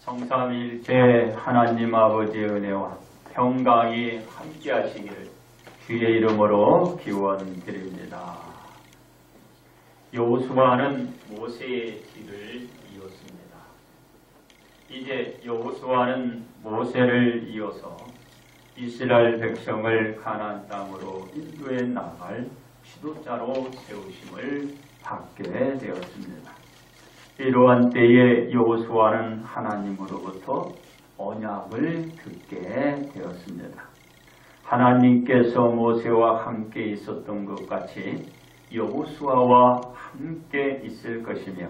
성삼일체 하나님 아버지의 은혜와 평강이 함께 하시기를 주의 이름으로 기원드립니다. 여호수아는 모세의 뒤를 이었습니다. 이제 여호수아는 모세를 이어서 이스라엘 백성을 가나안 땅으로 인도해 나갈 지도자로 세우심을 받게 되었습니다. 이러한 때에 여호수아는 하나님으로부터 언약을 듣게 되었습니다. 하나님께서 모세와 함께 있었던 것 같이 여호수아와 함께 있을 것이며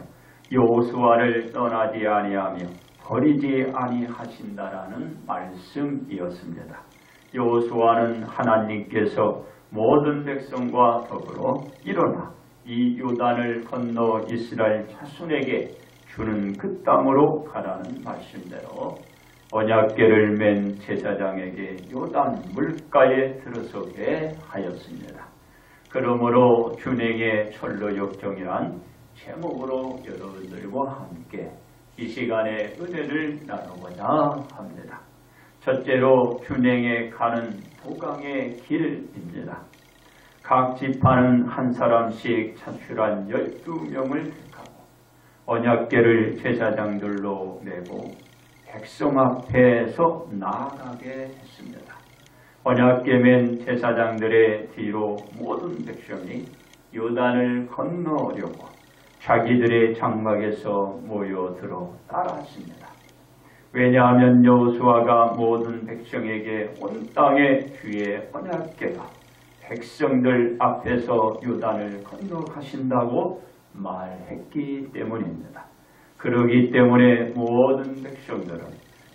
여호수아를 떠나지 아니하며 버리지 아니하신다라는 말씀이었습니다. 여호수아는 하나님께서 모든 백성과 더불어 일어나 이 요단을 건너 이스라엘 자손에게 주는 그 땅으로 가라는 말씀대로 언약궤를 맨 제사장에게 요단 물가에 들어서게 하였습니다. 그러므로 준행의 철로 역정이란 제목으로 여러분들과 함께 이 시간에 은혜를 나누고자 합니다. 첫째로 준행에 가는 도강의 길입니다. 각 지파는 한 사람씩 차출한 12명을 택하고 언약궤를 제사장들로 메고 백성 앞에서 나아가게 했습니다. 언약궤 맨 제사장들의 뒤로 모든 백성이 요단을 건너려고 자기들의 장막에서 모여들어 따랐습니다. 왜냐하면 여호수아가 모든 백성에게 온 땅의 주의 언약궤가 백성들 앞에서 요단을 건너가신다고 말했기 때문입니다. 그러기 때문에 모든 백성들은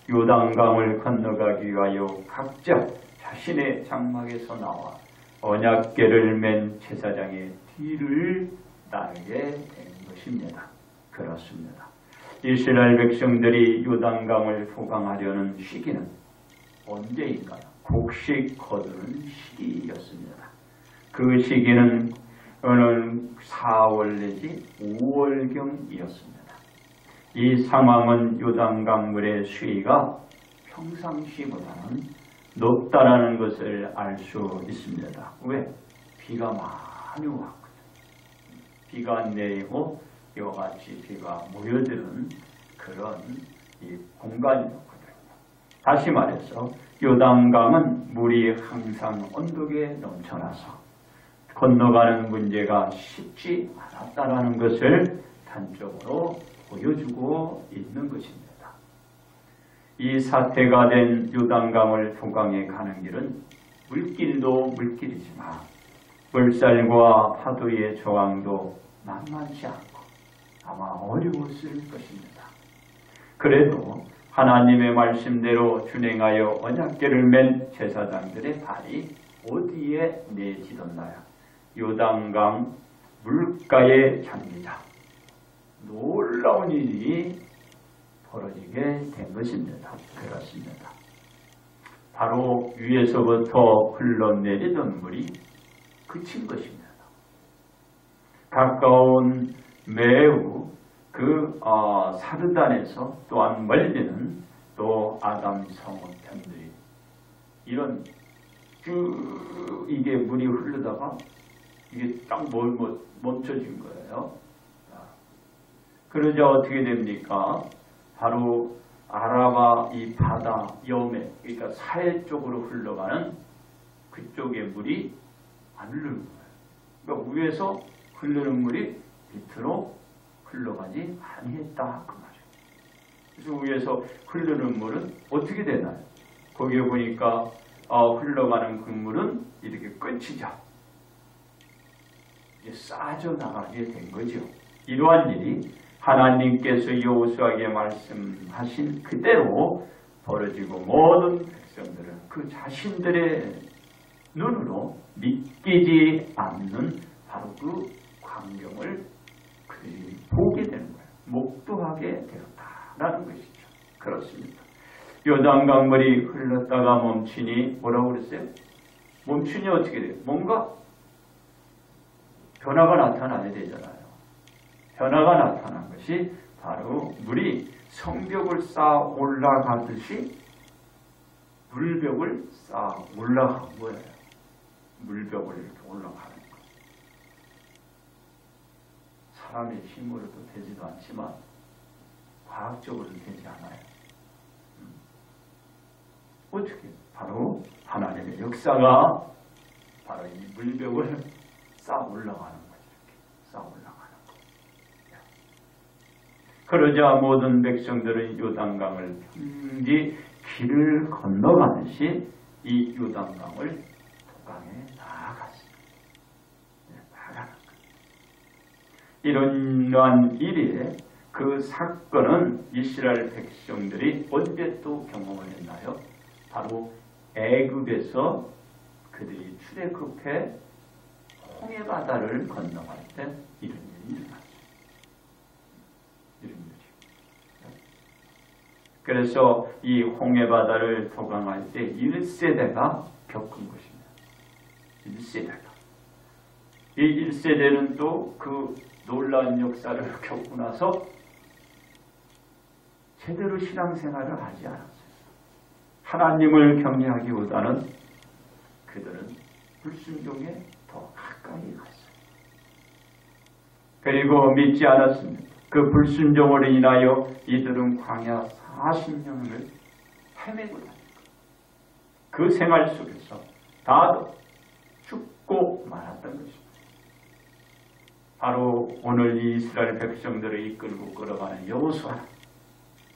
요단강을 건너가기 위하여 각자 자신의 장막에서 나와 언약궤를 맨 제사장의 뒤를 따르게 된 것입니다. 그렇습니다. 이스라엘 백성들이 요단강을 포강하려는 시기는 언제인가요? 곡식 거두는 시기였습니다. 그 시기는 어느 4월 내지 5월경이었습니다. 이 상황은 요단강물의 수위가 평상시보다는 높다라는 것을 알 수 있습니다. 왜? 비가 많이 왔거든요. 비가 안 내리고 이와 같이 비가 모여드는 그런 이 공간이었거든요. 다시 말해서 요단강은 물이 항상 언덕에 넘쳐나서 건너가는 문제가 쉽지 않았다는 것을 단적으로 보여주고 있는 것입니다. 이 사태가 된 요단강을 포강해 가는 길은 물길도 물길이지만 물살과 파도의 저항도 만만치 않고 아마 어려웠을 것입니다. 그래도 하나님의 말씀대로 준행하여 언약궤를 맨 제사장들의 발이 어디에 내딛었나요? 요단강 물가에 잡니다. 놀라운 일이 벌어지게 된 것입니다. 그렇습니다. 바로 위에서부터 흘러내리던 물이 그친 것입니다. 가까운 매우 사르단에서 또한 멀리는 또 아담 성읍편들이 이런 이게 물이 흐르다가 이게 딱 멈춰진 거예요. 그러자 어떻게 됩니까? 바로 아라바 이 바다 여매, 그러니까 사해 쪽으로 흘러가는 그쪽의 물이 안 흐르는 거예요. 그러니까 위에서 흐르는 물이 밑으로 흘러가지 아니했다 그 말이에요. 그래서 위에서 흐르는 물은 어떻게 되나요? 거기에 보니까 흘러가는 그 물은 이렇게 끊치자 이제 싸져 나가게 된 거죠. 이러한 일이 하나님께서 여호수아에게 말씀하신 그대로 벌어지고 모든 백성들은 그 자신들의 눈으로 믿기지 않는 바로 그 광경을 그들이 보게 되는 거예요. 목도하게 되었다라는 것이죠. 그렇습니다. 요단강물이 흘렀다가 멈추니 뭐라고 그랬어요? 멈추니 어떻게 돼요? 뭔가 변화가 나타나야 되잖아요. 변화가 나타난 것이 바로 물이 성벽을 쌓아 올라가듯이 물벽을 쌓아 올라간 거예요. 물벽을 이렇게 올라가는 거. 사람의 힘으로도 되지도 않지만 과학적으로는 되지 않아요. 어떻게? 바로 하나님의 역사가 바로 이 물벽을 쌓아 올라가는 거죠. 이렇게 쌓아 올라가는 거. 그러자 모든 백성들은 요단강을 편히 길을 건너가듯이 이 요단강을 도강에 나아갔습니다. 나아가는 거예요. 이러한 일에 그 사건은 이스라엘 백성들이 언제 또 경험을 했나요? 바로 애굽에서 그들이 출애굽해 홍해바다를 건너갈 때 이런 일이 일어났어요. 이런 일이. 그래서 이 홍해바다를 도강할 때 1세대가 겪은 것입니다. 1세대가. 이 1세대는 또 그 놀라운 역사를 겪고 나서 제대로 신앙생활을 하지 않았어요. 하나님을 경외하기보다는 그들은 불순종에 더 가까이 갔어요. 그리고 믿지 않았습니다. 그 불순종으로 인하여 이들은 광야 40년을 헤매고 다니고 그 생활 속에서 다 죽고 말았던 것입니다. 바로 오늘 이 이스라엘 백성들을 이끌고 끌어가는 여호수아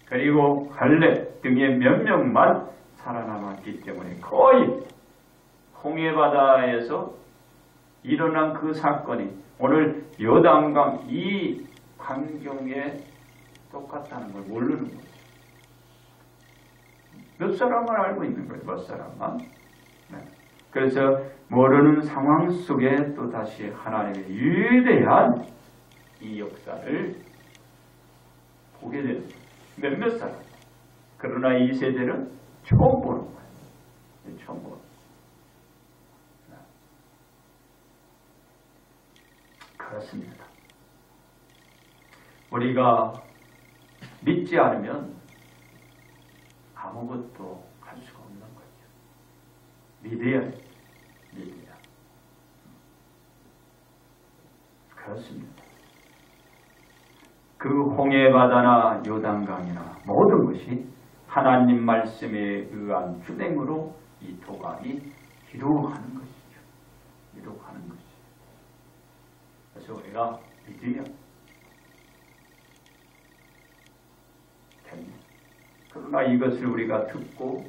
그리고 갈렙 등의 몇 명만 살아남았기 때문에 거의 홍해바다에서 일어난 그 사건이 오늘 요단강 이 광경에 똑같다는 걸 모르는 거죠. 몇 사람만 알고 있는 거예요. 몇 사람만. 네. 그래서 모르는 상황 속에 또다시 하나님의 위대한 이 역사를 보게 되는 거예요. 몇몇 사람. 그러나 이 세대는 처음 보는 거예요. 처음 보는 거예요. 그렇습니다. 우리가 믿지 않으면 아무것도 할 수가 없는 거죠. 믿어야 해요. 믿어야. 그렇습니다. 그 홍해바다나 요단강이나 모든 것이 하나님 말씀에 의한 주행으로 이 도강이 기록하는 것이죠. 기록하는 것이죠. 그래서 우리가 믿으면 됩니다. 그러나 이것을 우리가 듣고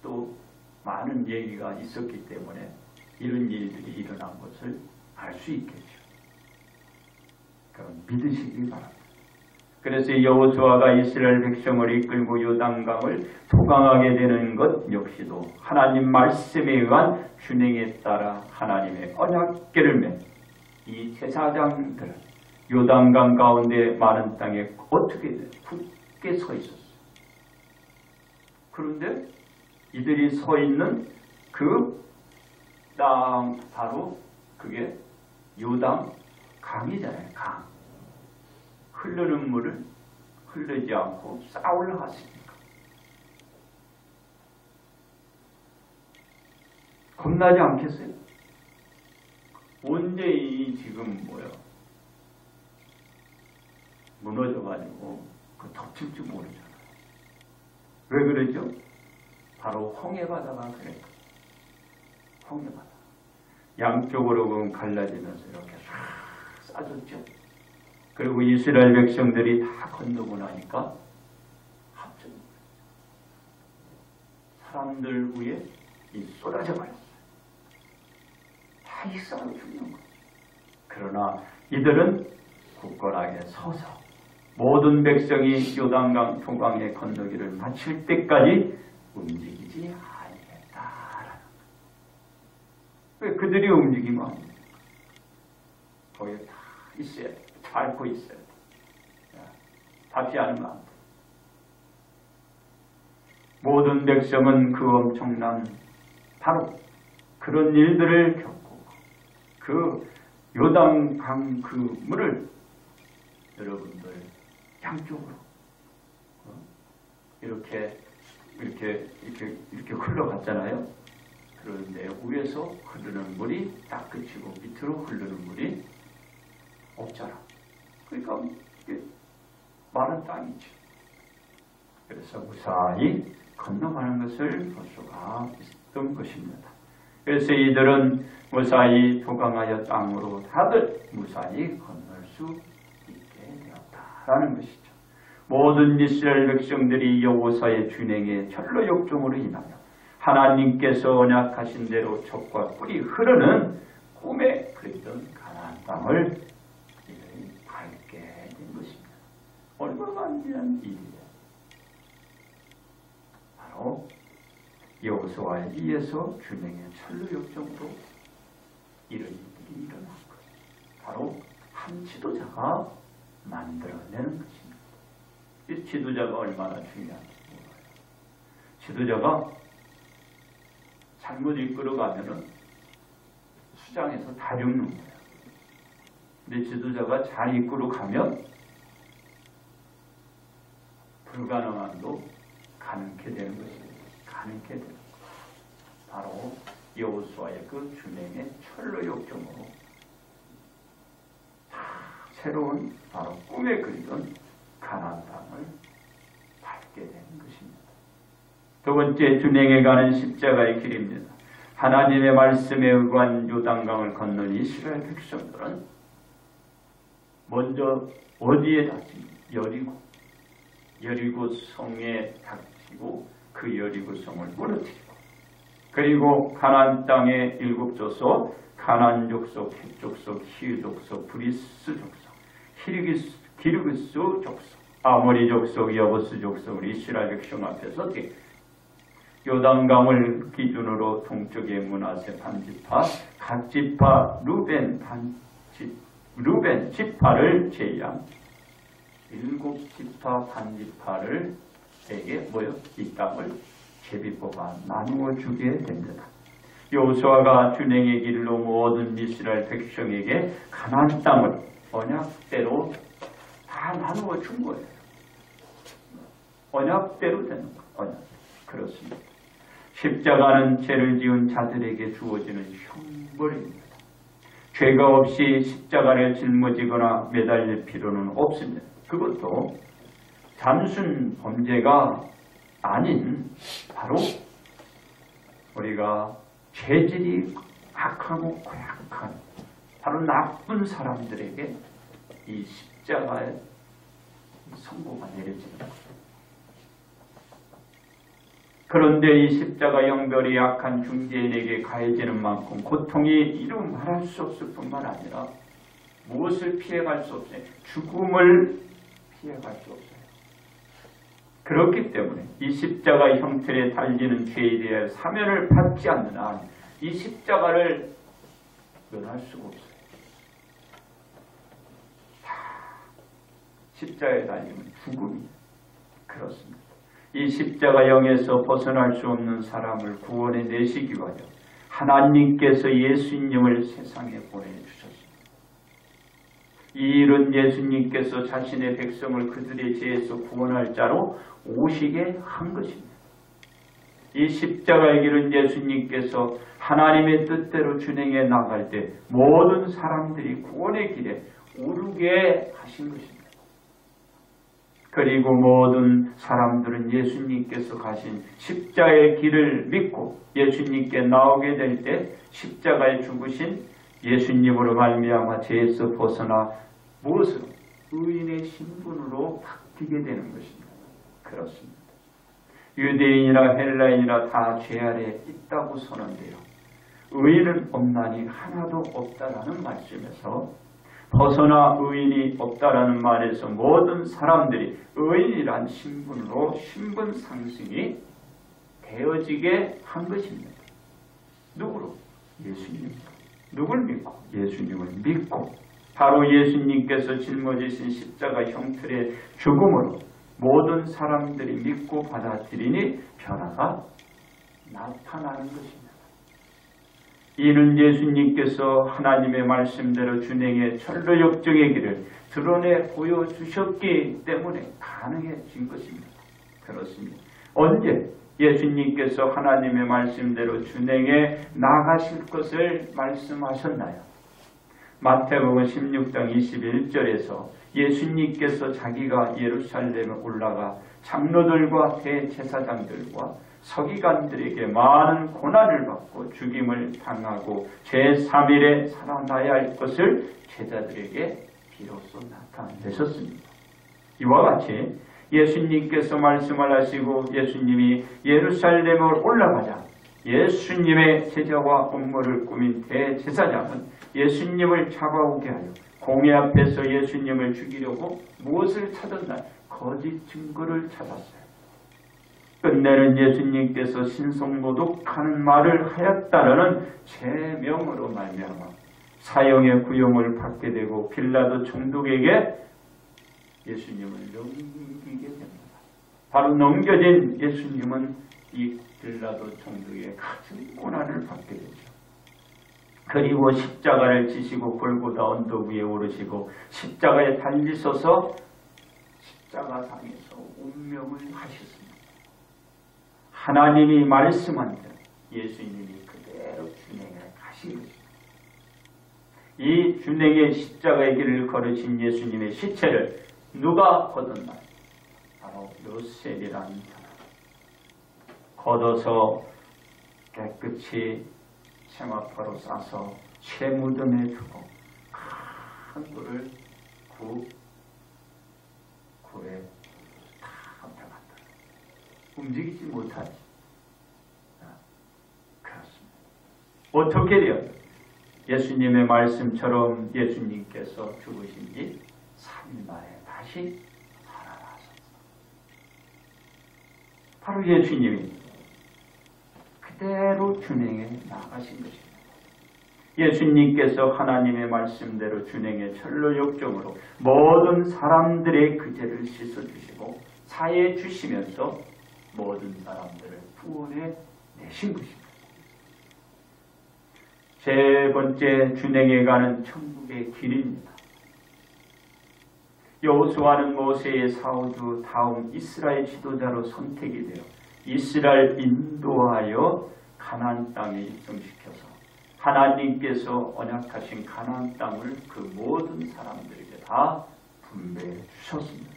또 많은 얘기가 있었기 때문에 이런 일들이 일어난 것을 알 수 있겠죠. 그럼 믿으시기 바랍니다. 그래서 여호수아가 이스라엘 백성을 이끌고 요단강을 도강하게 되는 것 역시도 하나님 말씀에 의한 준행에 따라 하나님의 언약궤를 맨 이 제사장들은 요단강 가운데 많은 땅에 어떻게 굳게 서 있었어요. 그런데 이들이 서 있는 그 땅 바로 그게 요단 강이잖아요. 강. 흐르는 물을 흐르지 않고 쌓아 올라갔습니까? 겁나지 않겠어요? 언제 이 지금 무너져가지고 그 덮칠 줄 모르잖아요. 왜 그러죠? 바로 홍해바다가 그래요. 홍해바다. 양쪽으로 갈라지면서 이렇게 싹 싸졌죠. 그리고 이스라엘 백성들이 다 건너고 나니까 합쳐진 거예요. 사람들 위에 쏟아져 버렸어요. 다 익사로 죽는 거예요. 그러나 이들은 굳건하게 서서 모든 백성이 요단강 동강에 건너기를 마칠 때까지 움직이지 아니겠다라는 거예요. 왜 그들이 움직이면 안 됩니까? 거기에 다 있어야 돼요. 밟고 있어야 돼. 밟지 않으면 안 돼. 모든 백성은 그 엄청난 바로 그런 일들을 겪고 그 요단강 그 물을 여러분들 양쪽으로 이렇게 흘러갔잖아요. 그런데 위에서 흐르는 물이 딱 그치고 밑으로 흐르는 물이 없잖아. 그러니까 마른 땅이지. 그래서 무사히 건너가는 것을 볼 수가 있던 것입니다. 그래서 이들은 무사히 도강하여 땅으로 다들 무사히 건널 수 있게 되었다라는 것이죠. 모든 이스라엘 백성들이 여호사의 준행에 철로 역종으로 인하여 하나님께서 언약하신 대로 젖과 꿀이 흐르는 꿈에 그리던 가나안 땅을 밟게 된 것입니다. 얼마나 안전한 일이에요. 바로 여호수아에 의해서 준행의 철로 역종으로 이런 일들이 일어난 거예요. 바로 한 지도자가 만들어내는 것입니다. 이 지도자가 얼마나 중요한지 몰라요. 지도자가 잘못 이끌어가면은 수장에서 다 죽는 거예요. 근데 지도자가 잘 이끌어가면 불가능한도 가능케 되는 것입니다. 가능케 되는 것. 바로 여호수아의 그 준행의 철로 역정으로 새로운 바로 꿈에 그리던 가나안 땅을 밟게 되는 것입니다. 두 번째, 준행에 가는 십자가의 길입니다. 하나님의 말씀에 의한 요단강을 건넌 이스라엘 백성들은 먼저 어디에 닥칩니까? 여리고 성에 닥치고 그 여리고 성을 무너뜨리고, 그리고 가나안 땅의 일곱 족속, 가나안 족속, 헷 족속, 히브 족속, 브리스 족속, 기르기스 족속, 아모리 족속, 여부스 족속을 이스라엘 백성 앞에서 어떻게 요단강을 기준으로 동쪽의 므낫세 반지파, 각 지파 루벤 지파를 제외한 일곱 지파 반지파를 에게 이 땅을 제비 뽑아 나누어 주게 됩니다. 여호수아가 준행의 길로 모든 이스라엘 백성에게 가나안 땅을 언약대로 다 나누어 준 거예요. 언약대로 되는 거예요. 언약. 그렇습니다. 십자가는 죄를 지은 자들에게 주어지는 형벌입니다. 죄가 없이 십자가를 짊어지거나 매달릴 필요는 없습니다. 그것도 단순 범죄가 아닌 바로 우리가 죄질이 악하고 고약한 바로 나쁜 사람들에게 이 십자가의 선고가 내려지는 거예요. 그런데 이 십자가 형벌이 약한 중재인에게 가해지는 만큼 고통이 이루 말할 수 없을 뿐만 아니라 무엇을 피해갈 수 없어요? 죽음을 피해갈 수 없어요. 그렇기 때문에 이 십자가 형틀에 달리는 죄에 대해 사면을 받지 않는 한 이 십자가를 면할 수가 없어요. 십자가에 달리면 죽음이에요. 그렇습니다. 이 십자가형에서 벗어날 수 없는 사람을 구원해 내시기 위하여 하나님께서 예수님을 세상에 보내주셨습니다. 이 일은 예수님께서 자신의 백성을 그들의 죄에서 구원할 자로 오시게 한 것입니다. 이 십자가의 길은 예수님께서 하나님의 뜻대로 준행해 나갈 때 모든 사람들이 구원의 길에 오르게 하신 것입니다. 그리고 모든 사람들은 예수님께서 가신 십자가의 길을 믿고 예수님께 나오게 될 때 십자가에 죽으신 예수님으로 말미암아 죄에서 벗어나 무엇으로? 의인의 신분으로 바뀌게 되는 것입니다. 그렇습니다. 유대인이나 헬라인이나 다 죄 아래 있다고 선언되어 의인은 없나니 하나도 없다라는 말씀에서 벗어나 의인이 없다라는 말에서 모든 사람들이 의인이란 신분으로 신분 상승이 되어지게 한 것입니다. 누구로? 예수님. 누굴 믿고? 예수님을 믿고 바로 예수님께서 짊어지신 십자가 형틀의 죽음으로 모든 사람들이 믿고 받아들이니 변화가 나타나는 것입니다. 이는 예수님께서 하나님의 말씀대로 준행의 철로 역정의 길을 드러내 보여주셨기 때문에 가능해진 것입니다. 들었습니다. 언제 예수님께서 하나님의 말씀대로 준행해 나가실 것을 말씀하셨나요? 마태복음 16장 21절에서 예수님께서 자기가 예루살렘에 올라가 장로들과 대제사장들과 서기관들에게 많은 고난을 받고 죽임을 당하고 제3일에 살아나야 할 것을 제자들에게 비로소 나타내셨습니다. 이와 같이 예수님께서 말씀을 하시고 예수님이 예루살렘으로 올라가자 예수님의 제자와 업무를 꾸민 대제사장은 예수님을 잡아오게 하여 공회 앞에서 예수님을 죽이려고 무엇을 찾았나? 거짓 증거를 찾았어요. 끝내는 예수님께서 신성모독하는 말을 하였다라는 제명으로 말미암아 사형의 구형을 받게 되고 빌라도 총독에게 예수님을 넘기게 됩니다. 바로 넘겨진 예수님은 이 빌라도 총독의 큰 고난을 받게 되죠. 그리고 십자가를 지시고 골고다 언덕 위에 오르시고 십자가에 달리셔서 십자가상에서 운명을 하셨습니다. 하나님이 말씀한 대로 예수님이 그대로 준행해 가신 것입니다. 이 준행의 십자가의 길을 걸으신 예수님의 시체를 누가 걷었나? 바로 요셉이라는 사람. 걷어서 깨끗이 세마포로 싸서 쇠무덤에 두고 큰 돌을 굴에 다 엎어갔다. 움직이지 못하지. 그렇습니다. 어떻게 되었나? 예수님의 말씀처럼 예수님께서 죽으신 지 3일 만에 다시 살아나셨습니다. 바로 예수님이 그대로 준행해 나가신 것입니다. 예수님께서 하나님의 말씀대로 준행해 철로 역정으로 모든 사람들의 그 죄를 씻어주시고 사해 주시면서 모든 사람들을 구원해 내신 것입니다. 세 번째 준행해 가는 천국의 길입니다. 여호수아는 모세의 사후주 다음 이스라엘 지도자로 선택이 되어 이스라엘 인도하여 가나안 땅에 입성시켜서 하나님께서 언약하신 가나안 땅을 그 모든 사람들에게 다 분배해 주셨습니다.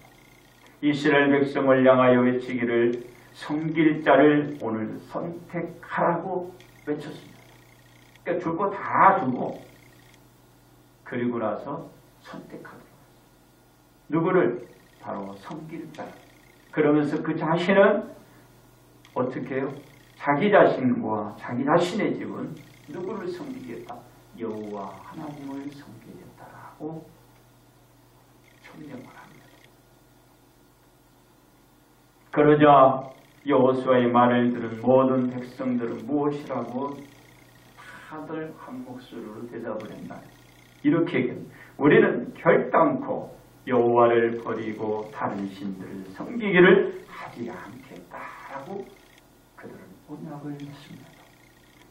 이스라엘 백성을 향하여 외치기를 섬길 자를 오늘 선택하라고 외쳤습니다. 그러니까 줄 거 다 주고 그리고 나서 선택하도록 누구를? 바로 섬길 자. 그러면서 그 자신은 어떻게 해요? 자기 자신과 자기 자신의 집은 누구를 섬기겠다? 여호와 하나님을 섬기겠다라고 청명을 합니다. 그러자 여호수아의 말을 들은 모든 백성들은 무엇이라고 다들 한 목소리로 대답을 했나? 이렇게 얘기합니다. 우리는 결단코 여호와를 버리고 다른 신들을 섬기기를 하지 않겠다라고 그들은 언약을 했습니다.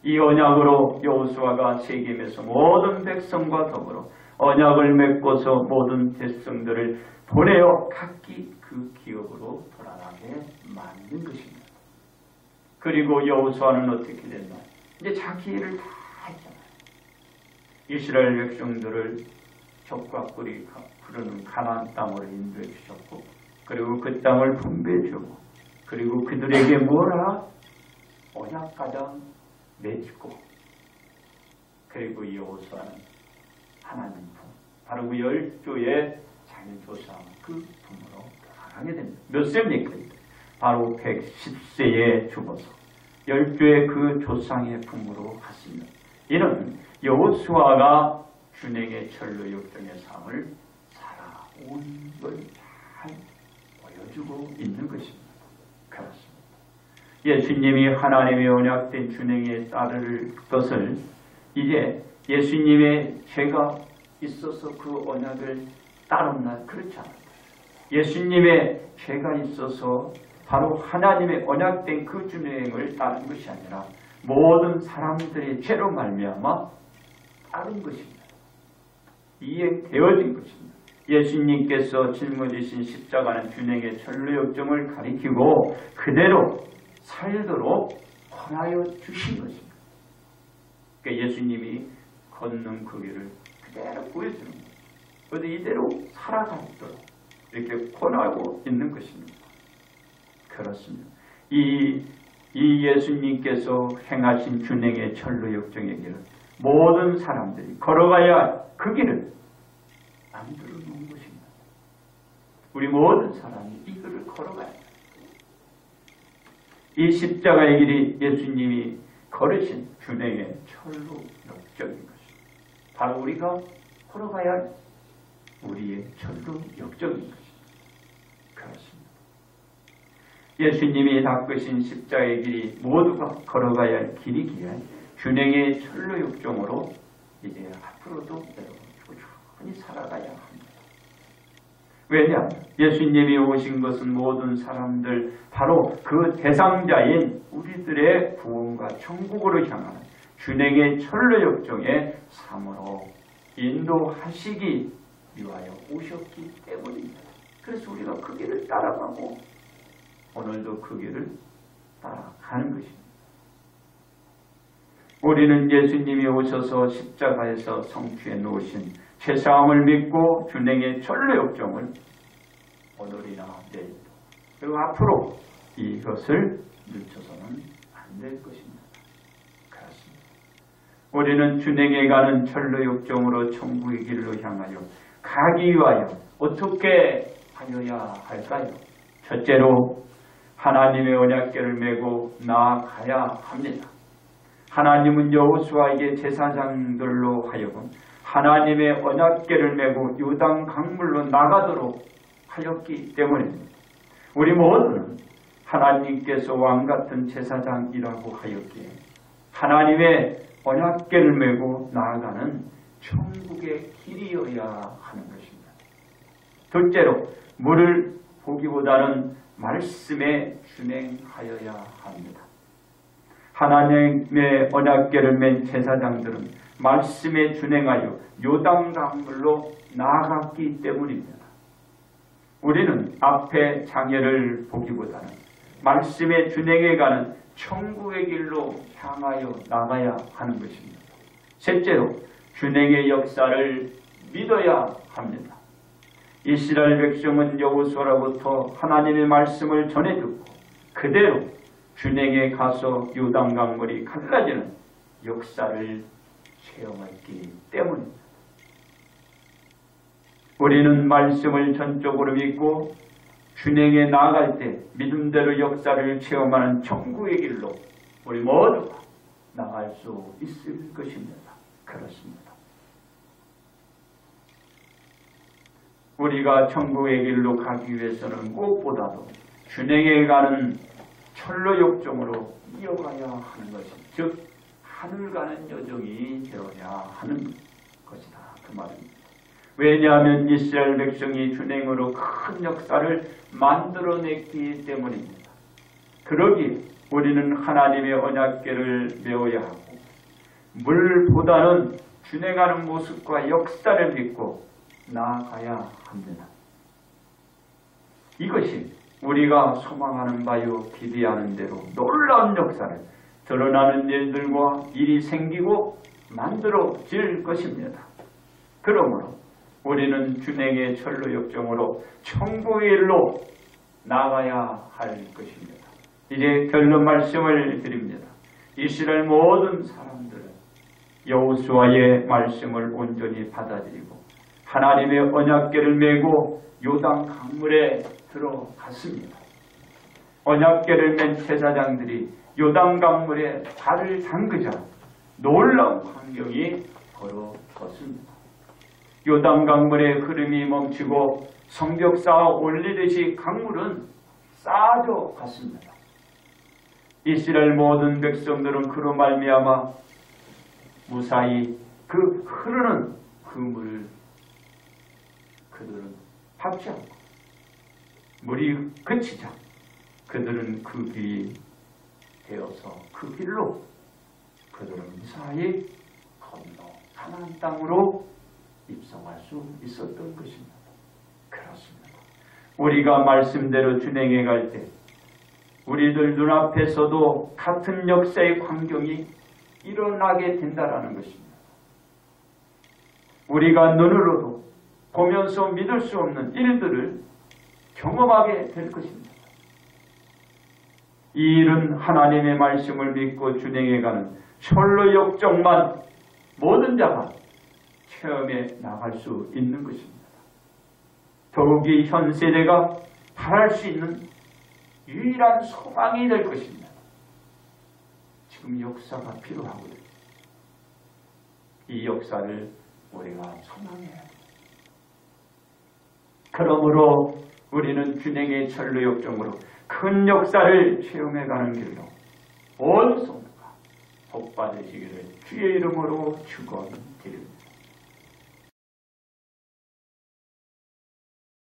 이 언약으로 여호수아가 세겜에서 모든 백성과 더불어 언약을 맺고서 모든 백성들을 보내어 각기 그 기업으로 돌아가게 만든 것입니다. 그리고 여호수아는 어떻게 됐나? 이제 자기 일을 다 했잖아요. 이스라엘 백성들을 적과 꿀이 부르는 가나안 땅으로 인도해 주셨고 그리고 그 땅을 분배해 주고 그리고 그들에게 뭐라? 언약가장 맺고 그리고 여호수아는 하나님 품 바로 그 10조의 자기 조상 그 품으로 돌아가게 됩니다. 몇 세입니까? 바로 110세에 죽어서 10조의 그 조상의 품으로 갔습니다. 이는 여호수아가 준행의 철로 역정의 삶을 살아온 걸 잘 보여주고 있는 것입니다. 그렇습니다. 예수님이 하나님의 언약된 준행에 따를 것을 이제 예수님의 죄가 있어서 그 언약을 따랐나? 그렇지 않아요. 예수님의 죄가 있어서 바로 하나님의 언약된 그 준행을 따른 것이 아니라 모든 사람들의 죄로 말미암아 따른 것입니다. 이행되어진 것입니다. 예수님께서 짊어지신 십자가는 준행의 철로 역정을 가리키고 그대로 살도록 권하여 주신 것입니다. 그러니까 예수님이 걷는 그 길을 그대로 보여주는 거예요. 그래서 이대로 살아가도록 이렇게 권하고 있는 것입니다. 그렇습니다. 이 예수님께서 행하신 준행의 철로 역정의 길은 모든 사람들이 걸어가야 할 그 길을 만들어 놓은 것입니다. 우리 모든 사람이 이 길을 걸어가야 합니다. 이 십자가의 길이 예수님이 걸으신 준행의 철로 역정인 것입니다. 바로 우리가 걸어가야 할 우리의 철로 역정인 것입니다. 그렇습니다. 예수님이 닦으신 십자가의 길이 모두가 걸어가야 할 길이기에 준행의 철로 역정으로 이제 앞으로도 여러분 꾸준히 살아가야 합니다. 왜냐? 예수님이 오신 것은 모든 사람들 바로 그 대상자인 우리들의 구원과 천국으로 향하는 준행의 철로 역정의 삶으로 인도하시기 위하여 오셨기 때문입니다. 그래서 우리가 그 길을 따라가고 오늘도 그 길을 따라가는 것입니다. 우리는 예수님이 오셔서 십자가에서 성취해 놓으신 죄사함을 믿고 준행의 철로 역정을 오늘이나 내일도 그리고 앞으로 이것을 늦춰서는 안 될 것입니다. 그렇습니다. 우리는 준행에 가는 철로 역정으로 천국의 길로 향하여 가기 위하여 어떻게 하여야 할까요? 첫째로 하나님의 언약궤를 메고 나아가야 합니다. 하나님은 여호수아에게 제사장들로 하여금 하나님의 언약궤를 메고 요단 강물로 나가도록 하였기 때문입니다. 우리 모두는 하나님께서 왕같은 제사장이라고 하였기에 하나님의 언약궤를 메고 나아가는 천국의 길이어야 하는 것입니다. 둘째로 물을 보기보다는 말씀에 준행하여야 합니다. 하나님의 언약궤를 맨 제사장들은 말씀에 준행하여 요단 강물로 나아갔기 때문입니다. 우리는 앞에 장애를 보기보다는 말씀에 준행해가는 천국의 길로 향하여 나가야 하는 것입니다. 셋째로 준행의 역사를 믿어야 합니다. 이스라엘 백성은 여호수아로부터 하나님의 말씀을 전해 듣고 그대로 준행에 가서 요단 강물이 갈라지는 역사를 체험했기 때문입니다. 우리는 말씀을 전적으로 믿고 준행에 나아갈 때 믿음대로 역사를 체험하는 천국의 길로 우리 모두가 나갈 수 있을 것입니다. 그렇습니다. 우리가 천국의 길로 가기 위해서는 무엇보다도 준행에 가는 철로 역정으로 이어가야 하는 것입니다. 즉 하늘 가는 여정이 되어야 하는 것이다. 그 말입니다. 왜냐하면 이스라엘 백성이 준행으로 큰 역사를 만들어냈기 때문입니다. 그러기에 우리는 하나님의 언약궤를 메어야 하고 물보다는 준행하는 모습과 역사를 믿고 나아가야 합니다. 이것이 우리가 소망하는 바요 기대하는 대로 놀라운 역사를 드러나는 일들과 일이 생기고 만들어질 것입니다. 그러므로 우리는 준행의 철로 역정으로 천국의 일로 나가야 할 것입니다. 이제 결론 말씀을 드립니다. 이스라엘 모든 사람들은 여호수아의 말씀을 온전히 받아들이고 하나님의 언약궤를 메고 요단 강물에 들어갔습니다. 언약궤를 맨 제사장들이 요단 강물에 발을 담그자 놀라운 광경이 벌어졌습니다. 요단 강물의 흐름이 멈추고 성벽 쌓아 올리듯이 강물은 쌓아져 갔습니다. 이스라엘 모든 백성들은 그로 말미암아 무사히 그 흐르는 그 물을 그들은 밟지 않고 물이 그치자 그들은 그 길이 되어서 그 길로 그들은 무사히 건너 가나안 땅으로 입성할 수 있었던 것입니다. 그렇습니다. 우리가 말씀대로 준행해 갈 때 우리들 눈앞에서도 같은 역사의 광경이 일어나게 된다라는 것입니다. 우리가 눈으로도 보면서 믿을 수 없는 일들을 경험하게 될 것입니다. 이 일은 하나님의 말씀을 믿고 준행해가는 철로 역정만 모든 자가 체험해 나갈 수 있는 것입니다. 더욱이 현 세대가 바랄 수 있는 유일한 소망이 될 것입니다. 지금 역사가 필요하고요. 이 역사를 우리가 소망해야 합니다. 그러므로 우리는 준행의 철로 역정으로 큰 역사를 체험해가는 길로 온 성도가 복 받으시기를 주의 이름으로 축원드립니다.